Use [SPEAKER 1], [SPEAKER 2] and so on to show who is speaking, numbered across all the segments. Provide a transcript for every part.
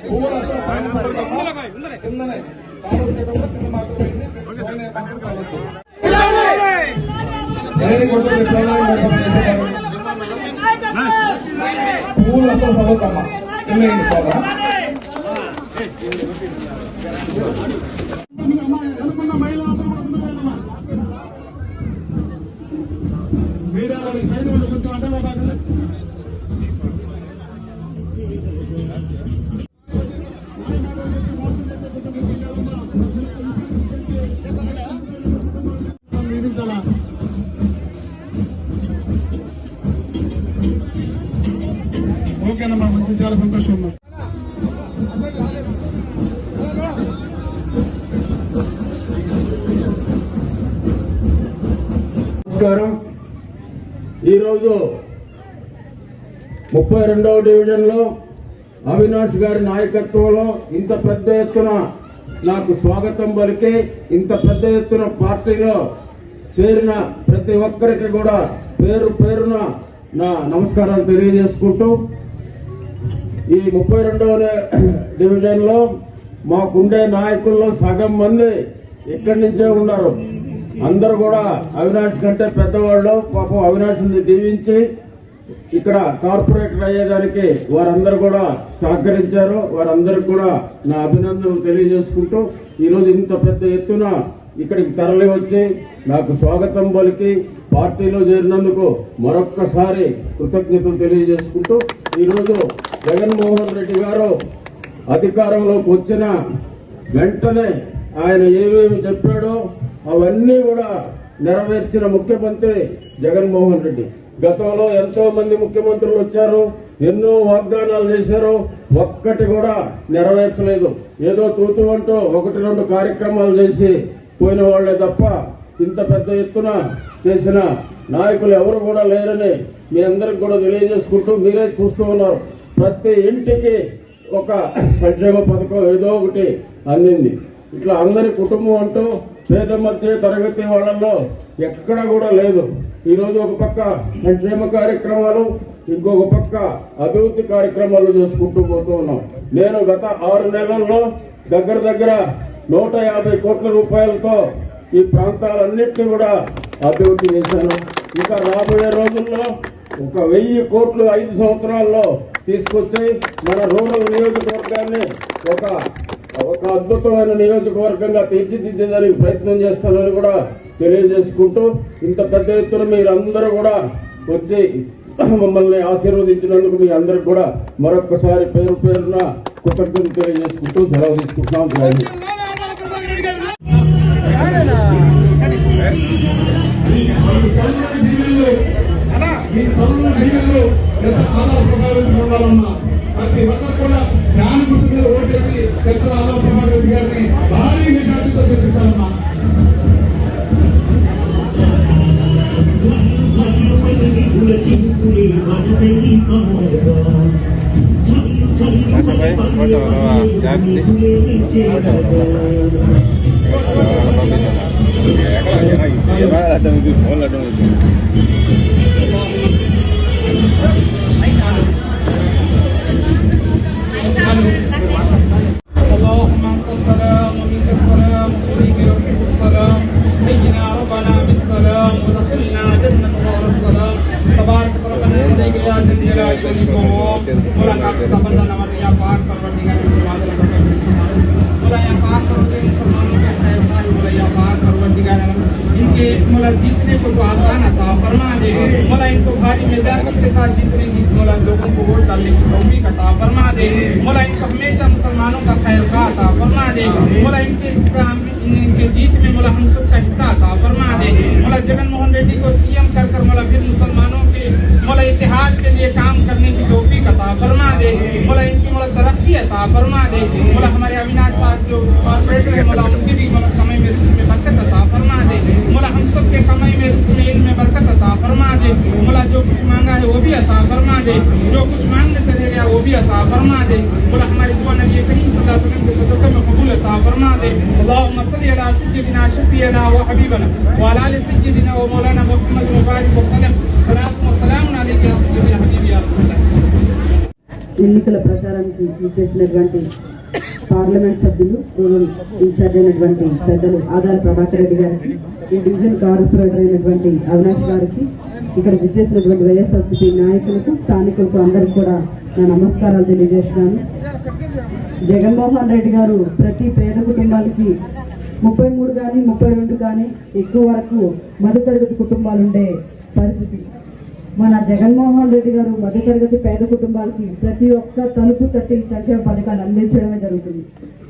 [SPEAKER 1] పూలు అసలు చదువుతామా ఓకేనమ్మా, మంచి చాలా సంతోషం. నమస్కారం. ఈరోజు 32వ డివిజన్లో అవినాష్ గారి నాయకత్వంలో ఇంత పెద్ద ఎత్తున నాకు స్వాగతం పలికి ఇంత పెద్ద ఎత్తున పార్టీలో చేరిన ప్రతి ఒక్కరికి కూడా పేరు పేరున నా నమస్కారాలు తెలియజేసుకుంటూ, ఈ 32వ డివిజన్లో మాకుండే నాయకుల్లో సగం మంది ఇక్కడి నుంచే ఉన్నారు. అందరూ కూడా అవినాష్ కంటే పెద్దవాళ్ళు. పాపం అవినాష్ని దీవించి ఇక్కడ కార్పొరేటర్ అయ్యేదానికి వారందరూ కూడా సహకరించారు. వారందరికీ కూడా నా అభినందనలు తెలియజేసుకుంటూ, ఈరోజు ఇంత పెద్ద ఎత్తున ఇక్కడికి తరలి వచ్చి నాకు స్వాగతం పలికి పార్టీలో చేరినందుకు మరొక్కసారి కృతజ్ఞతలు తెలియజేసుకుంటూ, ఈరోజు జగన్మోహన్ రెడ్డి గారు అధికారంలోకి వచ్చిన వెంటనే ఆయన ఏమేమి చెప్పాడో అవన్నీ కూడా నెరవేర్చిన ముఖ్యమంత్రి జగన్మోహన్ రెడ్డి. గతంలో ఎంతో మంది ముఖ్యమంత్రులు వచ్చారు, ఎన్నో వాగ్దానాలు చేశారు, ఒక్కటి కూడా నెరవేర్చలేదు. ఏదో తూతు అంటూ 1-2 కార్యక్రమాలు చేసి పోయిన వాళ్లే తప్ప ఇంత పెద్ద ఎత్తున చేసిన నాయకులు ఎవరు కూడా లేరని మీ అందరికి కూడా తెలియజేసుకుంటూ, మీరే చూస్తూ ఉన్నారు. ప్రతి ఇంటికి ఒక సంక్షేమ పథకం ఏదో ఒకటి అందింది. ఇట్లా అందరి కుటుంబం అంటూ పేద మధ్య తరగతి వాళ్ళల్లో ఎక్కడ కూడా లేదు. ఈరోజు ఒక పక్క సంక్షేమ కార్యక్రమాలు, ఇంకొక పక్క అభివృద్ధి కార్యక్రమాలు చేసుకుంటూ పోతూ ఉన్నాం. నేను గత 6 నెలల్లో దగ్గర 150 కోట్ల రూపాయలతో ఈ ప్రాంతాలన్నింటినీ కూడా అభివృద్ధి చేశాను. ఇంకా రాబోయే రోజుల్లో 1000 కోట్లు 5 సంవత్సరాల్లో తీసుకొచ్చి మన రూరల్ నియోజకవర్గాన్ని ఒక అద్భుతమైన నియోజకవర్గంగా తీర్చిదిద్దేదానికి ప్రయత్నం చేస్తానని కూడా తెలియజేసుకుంటూ, ఇంత పెద్ద ఎత్తున మీరందరూ కూడా వచ్చి మమ్మల్ని ఆశీర్వదించినందుకు మీ అందరికి కూడా మరొక్కసారి పేరు పేరున కృతజ్ఞతలు తెలియజేసుకుంటూ సెలవు తీసుకుంటున్నాం. ప్రతి ఒక్కరు కూడా జ్ఞాన గుర్తు ఓటేసి పెద్దల ఆదాయ ప్రభాకర్ రెడ్డి గారిని భారీ మెజార్టీతో గెలిపించాలమ్మా. اللهم انت السلام ومنك السلام وإليك يرجع السلام. حينا ربنا بالسلام ودخلنا جنة دار السلام. تبارك ربنا عليك يا ذا الجلال والإكرام. ملاقات تبندنا مديا पाक परवरदिगार की बादल मुलाया पाक करके मुसलमानों के खैर खाई मुलाया पाक परवरदिगार इनके मुला जीतने को तो आसान था फरमा दे. मुला इनको भारी मेजाजी के साथ जीतने की मुला लोगों को वोट डालने की तौफीक अता फरमा दे. मुला इनको हमेशा मुसलमानों का खैर खा अता फरमा दे. मुला इनके जीत में मुला हम सब का हिस्सा अता फरमा दे. मुला जगनमोहन रेड्डी को सीएम कर मुला फिर मुसलमानों के मुला इत्तेहाद के लिए काम करने की तौफीक अता फरमा दे. मुला इनकी मुला तरक्की अता फरमा दे. मुला हमारे अविनाश साहब जो कॉर्पोरेटर है मुला उनकी भी मुला कमाई में रिस्क में बरकत अता फरमा दे. मुला हम सब के कमाई में रिस्क में इनमें बरकत अता फरमा दे. मुला जो कुछ मांगा है वो भी अता फरमा दे. जो कुछ मांगने से रह गया वो भी अता फरमा दे. मुला हमारी दुआ नबी करीम सल्लल्लाहु अलैहि वसल्लम के सदक़े में कबूल अता फरमा दे. अल्लाहुम्मा सल्ली अला सय्यिदिना शफीअना व हबीबना व अला आलि सय्यिदिना व मौलाना मुहम्मद व बारिक व सल्लम सलात व सलाम अलैका या सय्यिदी हबीबी या रसूल अल्लाह.
[SPEAKER 2] ఎన్నికల ప్రచారానికి చేసినటువంటి పార్లమెంట్ సభ్యులు రూరల్ ఇన్ఛార్జ్ అయినటువంటి పెద్దలు ఆదాల ప్రభాకర్ రెడ్డి గారికి, ఈ డివిజన్ కార్పొరేటర్ అయినటువంటి అవినాష్ గారికి, ఇక్కడ విచ్చేసినటువంటి వైఎస్ఆర్సీపీ నాయకులకు, స్థానికులకు అందరికీ కూడా నా నమస్కారాలు తెలియజేస్తున్నాను. జగన్మోహన్ రెడ్డి గారు ప్రతి పేద కుటుంబాలకి 33 కానీ 32 కానీ ఎక్కువ వరకు మధ్యతరగతి కుటుంబాలు ఉండే పరిస్థితి. మన జగన్మోహన్ రెడ్డి గారు మధ్యతరగతి పేద కుటుంబాలకి ప్రతి ఒక్క తలుపు తట్టి సంక్షేమ పథకాలు అందించడమే జరుగుతుంది.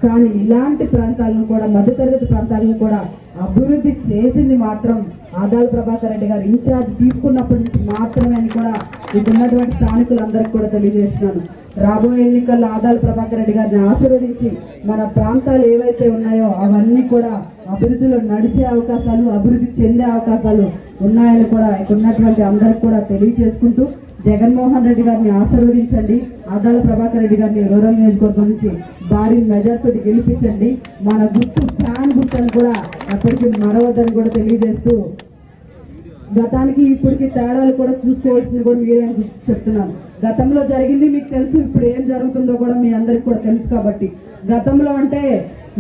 [SPEAKER 2] కానీ ఇలాంటి ప్రాంతాలను కూడా, మధ్యతరగతి ప్రాంతాలను కూడా అభివృద్ధి చేసింది మాత్రం ఆదాల ప్రభాకర్ రెడ్డి గారు ఇన్ఛార్జ్ తీసుకున్నప్పటి నుంచి మాత్రమే అని కూడా ఇక్కడ ఉన్నటువంటి స్థానికులందరికీ కూడా తెలియజేస్తున్నాను. రాబోయే ఎన్నికల్లో ఆదాల ప్రభాకర్ రెడ్డి గారిని ఆశీర్వదించి మన ప్రాంతాలు ఏవైతే ఉన్నాయో అవన్నీ కూడా అభివృద్ధిలో నడిచే అవకాశాలు, అభివృద్ధి చెందే అవకాశాలు ఉన్నాయని కూడా ఇక్కడ ఉన్నటువంటి అందరికి కూడా తెలియజేసుకుంటూ, జగన్మోహన్ రెడ్డి గారిని ఆశీర్వదించండి. ఆదాల ప్రభాకర్ రెడ్డి గారిని రూరల్ నియోజకవర్గం నుంచి భారీ మెజార్టీతో గెలిపించండి. మన గుర్తు ఫ్యాన్ గుర్తుని కూడా ఎప్పటికీ మరవద్దని కూడా తెలియజేస్తూ, గతానికి ఇప్పటికి తేడాలు కూడా చూసుకోవాల్సింది కూడా మీరే అని చెప్తున్నాను. గతంలో జరిగింది మీకు తెలుసు, ఇప్పుడు ఏం జరుగుతుందో కూడా మీ అందరికి కూడా తెలుసు. కాబట్టి గతంలో అంటే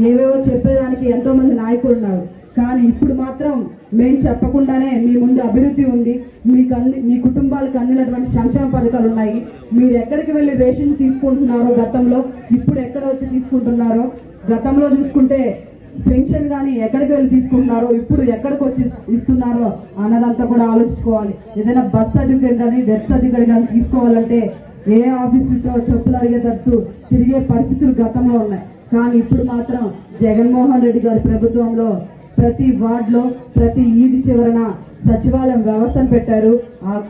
[SPEAKER 2] ఏవేవో చెప్పేదానికి ఎంతో మంది నాయకులు ఉన్నారు. కానీ ఇప్పుడు మాత్రం మేము చెప్పకుండానే మీ ముందు అభివృద్ధి ఉంది, మీ కుటుంబాలకు అందినటువంటి సంక్షేమ పథకాలు ఉన్నాయి. మీరు ఎక్కడికి వెళ్ళి రేషన్ తీసుకుంటున్నారో గతంలో, ఇప్పుడు ఎక్కడ వచ్చి తీసుకుంటున్నారో, గతంలో చూసుకుంటే పెన్షన్ కానీ ఎక్కడికి వెళ్ళి తీసుకుంటున్నారో, ఇప్పుడు ఎక్కడికి వచ్చి ఇస్తున్నారో అన్నదంతా కూడా ఆలోచించుకోవాలి. ఏదైనా బర్త్ సర్టిఫికేట్ కానీ డెత్ సర్టిఫికేట్ కానీ తీసుకోవాలంటే ఏ ఆఫీసుతో చెప్పులు అడిగేటట్టు తిరిగే పరిస్థితులు గతంలో ఉన్నాయి. కానీ ఇప్పుడు మాత్రం జగన్మోహన్ రెడ్డి గారి ప్రభుత్వంలో ప్రతి వార్డులో, ప్రతి ఈది చివరన సచివాలయం వ్యవస్థను పెట్టారు.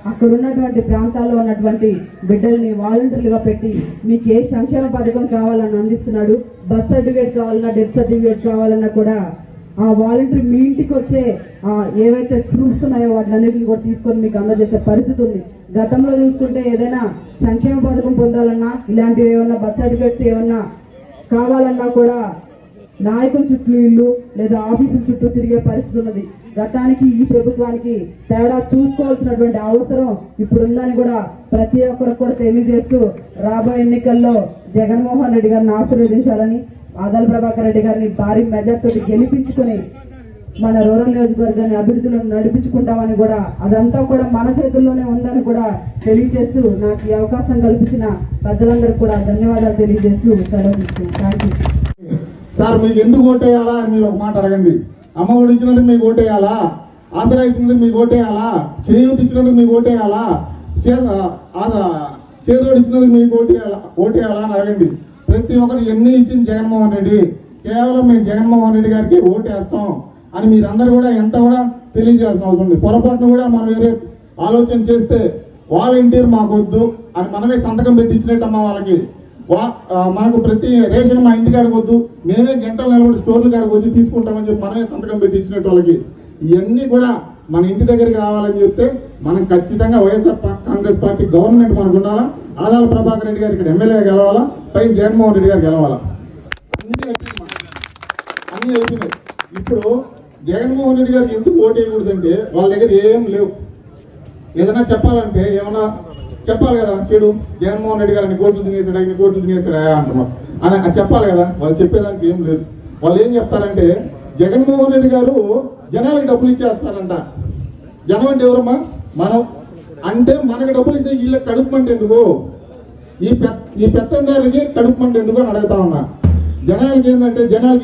[SPEAKER 2] అక్కడ ఉన్నటువంటి ప్రాంతాల్లో ఉన్నటువంటి బిడ్డల్ని వాలంటీర్లుగా పెట్టి మీకు ఏ సంక్షేమ పథకం కావాలని అందిస్తున్నాడు. బర్త్ సర్టిఫికేట్ కావాలన్నా, డెత్ సర్టిఫికేట్ కావాలన్నా కూడా ఆ వాలంటీర్ మీ ఇంటికి వచ్చే ఏవైతే ప్రూఫ్స్ ఉన్నాయో వాటిలన్నింటిని కూడా తీసుకొని మీకు అందజేసే పరిస్థితి ఉంది. గతంలో చూసుకుంటే ఏదైనా సంక్షేమ పథకం పొందాలన్నా, ఇలాంటివి ఏమన్నా బర్త్ సర్టిఫికేట్స్ ఏమన్నా కావాలన్నా కూడా నాయకుల చుట్టూ ఇల్లు లేదా ఆఫీసుల చుట్టూ తిరిగే పరిస్థితి ఉన్నది. గతానికి ఈ ప్రభుత్వానికి తేడా చూసుకోవాల్సినటువంటి అవసరం ఇప్పుడు ఉందని కూడా ప్రతి ఒక్కరికి కూడా తెలియజేస్తూ, రాబోయే ఎన్నికల్లో జగన్మోహన్ రెడ్డి గారిని ఆశీర్వదించాలని, ఆదాల ప్రభాకర్ రెడ్డి గారిని భారీ మెజార్టీతో గెలిపించుకుని మన రూరల్ నియోజకవర్గాన్ని అభివృద్ధిలో నడిపించుకుంటామని కూడా, అదంతా కూడా మన చేతుల్లోనే ఉందని కూడా తెలియజేస్తూ, నాకు ఈ అవకాశం కల్పించిన పెద్దలందరికీ కూడా ధన్యవాదాలు తెలియజేస్తూ సెలవు ఇస్తున్నాను. Thank you.
[SPEAKER 3] సార్, మీకు ఎందుకు ఓటేయాలా అని మీరు ఒక మాట అడగండి. అమ్మ ఒడి ఇచ్చినందుకు మీకు ఓటేయాలా, ఆసరా ఇచ్చినందుకు మీకు ఓటేయాలా, చేయూత ఇచ్చినందుకు మీకు ఓటేయాలా, చేదోడు ఇచ్చినందుకు మీకు ఓటేయాలా అని అడగండి. ప్రతి ఒక్కరు ఎన్ని ఇచ్చింది జగన్మోహన్ రెడ్డి, కేవలం మేము జగన్మోహన్ రెడ్డి గారికి ఓటేస్తాం అని మీరందరూ కూడా ఎంత కూడా తెలియజేయాల్సిన అవసరం ఉంది. పొరపాటును కూడా మనం వేరే ఆలోచన చేస్తే వాలంటీర్ మాకొద్దు అని మనమే సంతకం పెట్టి ఇచ్చినట్టమ్మా వాళ్ళకి. మనకు ప్రతి రేషన్ మా ఇంటి కాడికి వద్దు, మేమే గంటలు నిలబడి స్టోర్ల కాడికి వచ్చి తీసుకుంటామని చెప్పి మనమే సంతకం పెట్టి ఇచ్చినట్టు వాళ్ళకి. ఇవన్నీ కూడా మన ఇంటి దగ్గరికి రావాలని చెప్తే మనకు ఖచ్చితంగా వైఎస్ఆర్ కాంగ్రెస్ పార్టీ గవర్నమెంట్ మనకు ఉండాలా. ఆదాల ప్రభాకర్ రెడ్డి గారు ఇక్కడ ఎమ్మెల్యే గెలవాలా, పైన జగన్మోహన్ రెడ్డి గారు గెలవాలా. అన్నీ అయిపోయినాయి. ఇప్పుడు జగన్మోహన్ రెడ్డి గారికి ఎందుకు ఓటు వేయకూడదంటే వాళ్ళ దగ్గర ఏం లేవు. ఏదైనా చెప్పాలంటే ఏమన్నా చెప్పాలి కదా, చెడు జగన్మోహన్ రెడ్డి గారు అన్ని కోట్లు తినేసాడా అంటున్నారు అని చెప్పాలి కదా. వాళ్ళు చెప్పేదానికి ఏం లేదు. వాళ్ళు ఏం చెప్తారంటే జగన్మోహన్ రెడ్డి గారు జనాలకు డబ్బులు ఇచ్చేస్తారంట. జనం అంటే ఎవరమ్మా? మనం. అంటే మనకి డబ్బులు ఇస్తే వీళ్ళకి కడుపు మంట ఎందుకు, ఈ పెత్తందారులకి కడుపు మంట ఎందుకు అని అడుగుతా ఉన్నా. జనాలకి ఏంటంటే జనాలకి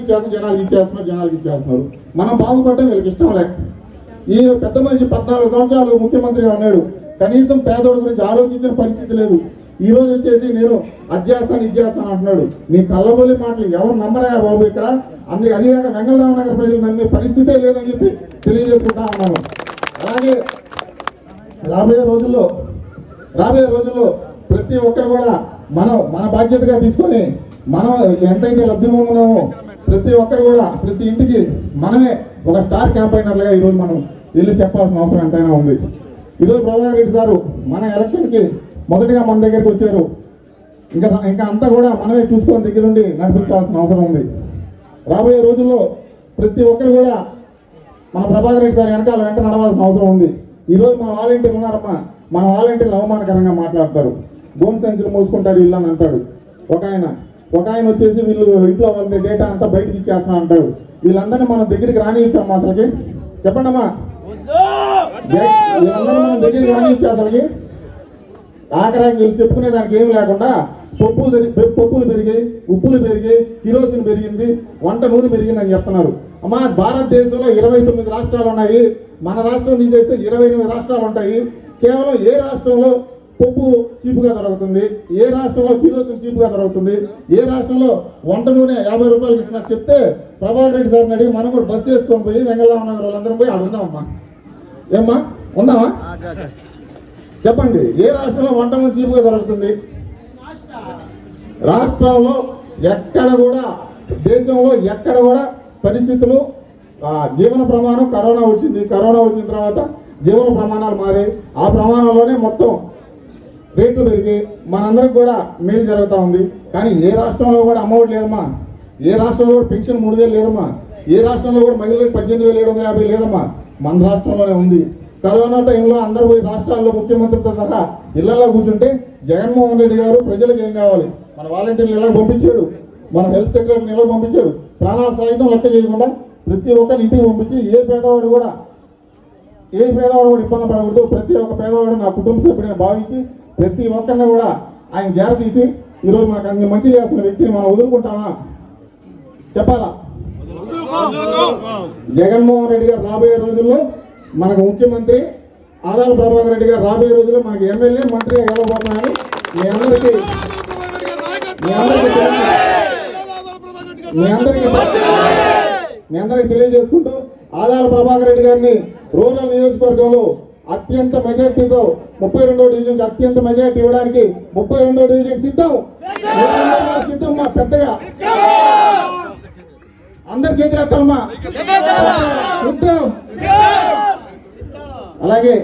[SPEAKER 3] ఇచ్చేస్తున్నారు. మనం బాగుపడటం వీళ్ళకి ఇష్టం లేక. ఈ పెద్ద మనిషి 14 సంవత్సరాలు ముఖ్యమంత్రిగా ఉన్నాడు, కనీసం పేదోడి గురించి ఆలోచించిన పరిస్థితి లేదు. ఈ రోజు వచ్చేసి నేను అది చేస్తాను అంటున్నాడు. నీ కళ్ళబోలి మాటలు ఎవరు నమ్మరా బాబు ఇక్కడ. అందుకే అదిగాక వెంగళరావు నగర్ ప్రజలు నమ్మే పరిస్థితే లేదని చెప్పి తెలియజేసుకుంటా ఉన్నాను. అలాగే రాబోయే రోజుల్లో ప్రతి ఒక్కరు కూడా మన బాధ్యతగా తీసుకొని మనం ఎంతైతే లబ్ధి పొందుతున్నామో ప్రతి ఒక్కరు కూడా ప్రతి ఇంటికి మనమే ఒక స్టార్ క్యాంపైనర్లుగా ఈరోజు మనం వెళ్ళి చెప్పాల్సిన అవసరం ఎంతైనా ఉంది. ఈరోజు ప్రభాకర్ రెడ్డి సారు మన ఎలక్షన్కి మొదటిగా మన దగ్గరికి వచ్చారు. ఇంకా అంతా కూడా మనమే చూసుకొని దగ్గరుండి నడిపించాల్సిన అవసరం ఉంది. రాబోయే రోజుల్లో ప్రతి ఒక్కరు కూడా మన ప్రభాకర్ రెడ్డి సార్ వెనకాల వెంట నడవాల్సిన అవసరం ఉంది. ఈరోజు మన వాలంటీర్లు ఉన్నారమ్మా, మన వాలంటీర్లు అవమానకరంగా మాట్లాడతారు. గోన్ సంచులు మోసుకుంటారు వీళ్ళు అని అంటాడు ఒక ఆయన వచ్చేసి వీళ్ళు ఇంట్లో వాళ్ళ డేటా అంతా బయటకి ఇచ్చేస్తా అంటాడు. వీళ్ళందరినీ మనం దగ్గరికి రానిచ్చాము అసలుకి, చెప్పండి అమ్మా, వీళ్ళందరినీ మనం దగ్గరికి రానిచ్చా అసలుకి. ఆఖరాకి వీళ్ళు చెప్పుకునే దానికి ఏమి లేకుండా పప్పులు పెరిగాయి, ఉప్పులు పెరిగాయి, కిరోసిన్ పెరిగింది, వంట నూనె పెరిగింది అని చెప్తున్నారు. అమ్మా, భారతదేశంలో 29 రాష్ట్రాలు ఉన్నాయి. మన రాష్ట్రం తీసేస్తే 28 రాష్ట్రాలు ఉంటాయి. కేవలం ఏ రాష్ట్రంలో పప్పు చీపుగా దొరుకుతుంది, ఏ రాష్ట్రంలో కిరోసిన్ చీపుగా దొరుకుతుంది, ఏ రాష్ట్రంలో వంట నూనె 50 రూపాయలకి ఇస్తున్నారు చెప్తే ప్రభాకర్ రెడ్డి సార్ని అడిగి మనం కూడా బస్సు వేసుకొని పోయి వెంగళరావు నగర్ వాళ్ళందరం పోయి ఆడ ఉందామమ్మా. ఏమ్మా ఉందామా? చెప్పండి, ఏ రాష్ట్రంలో వంట నూనె చీపుగా దొరుకుతుంది? రాష్ట్రంలో ఎక్కడ కూడా, దేశంలో ఎక్కడ కూడా పరిస్థితులు, జీవన ప్రమాణం కరోనా వచ్చింది తర్వాత జీవన ప్రమాణాలు మారాయి. ఆ ప్రమాణంలోనే మొత్తం రేట్లు పెరిగి మనందరికి కూడా మేలు జరుగుతూ ఉంది. కానీ ఏ రాష్ట్రంలో కూడా అమ్మఒడి లేదమ్మా, ఏ రాష్ట్రంలో కూడా పెన్షన్ 3000 లేదమ్మా, ఏ రాష్ట్రంలో కూడా మహిళలకు 18,750 లేదమ్మా. మన రాష్ట్రంలోనే ఉంది. కరోనా టైంలో అందరూ పోయి రాష్ట్రాల్లో ముఖ్యమంత్రితో సహా ఇళ్లలో కూర్చుంటే జగన్మోహన్ రెడ్డి గారు ప్రజలకు ఏం కావాలి, మన వాలంటీర్లు ఇలా పంపించాడు, మన హెల్త్ సెక్రటరీని ఇలా పంపించాడు. ప్రాణాల సాయుధం లెక్క చేయకుండా ప్రతి ఒక్కరిని ఇంటికి పంపించి ఏ పేదవాడు కూడా ఇబ్బంది పడకూడదు, ప్రతి ఒక్క పేదవాడు నా కుటుంబ సభ్యుడిని భావించి ప్రతి ఒక్కరిని కూడా ఆయన జార తీసి ఈరోజు మనకు అన్ని మంచి చేస్తున్న వ్యక్తిని మనం వదులుకుంటామా? చెప్పాలా? జగన్మోహన్ రెడ్డి గారు రాబోయే రోజుల్లో మనకు ముఖ్యమంత్రి, ఆదాల ప్రభాకర్ రెడ్డి గారు రాబోయే రోజుల్లో మనకి ఎమ్మెల్యే మంత్రిగా గెలవబోతున్నారని మీ అందరికీ తెలియజేసుకుంటూ ఆదాల ప్రభాకర్ రెడ్డి గారిని రూరల్ నియోజకవర్గంలో అత్యంత మెజార్టీతో 32వ డివిజన్ అత్యంత మెజార్టీ ఇవ్వడానికి 32వ డివిజన్ సిద్ధం మా పెద్దగా అందరి చేతులు ఎత్తాలమ్మా. అలాగే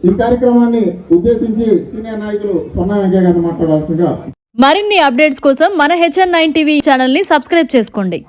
[SPEAKER 3] ఈ కార్యక్రమాన్ని ఉద్దేశించి సీనియర్ నాయకులు సొన్నా వెంకయ్య గారిని మాట్లాడాల్సిందిగా.
[SPEAKER 4] మరిన్ని అప్డేట్స్ కోసం మన HN9 టీవీ ఛానల్ ని సబ్స్క్రైబ్ చేసుకోండి.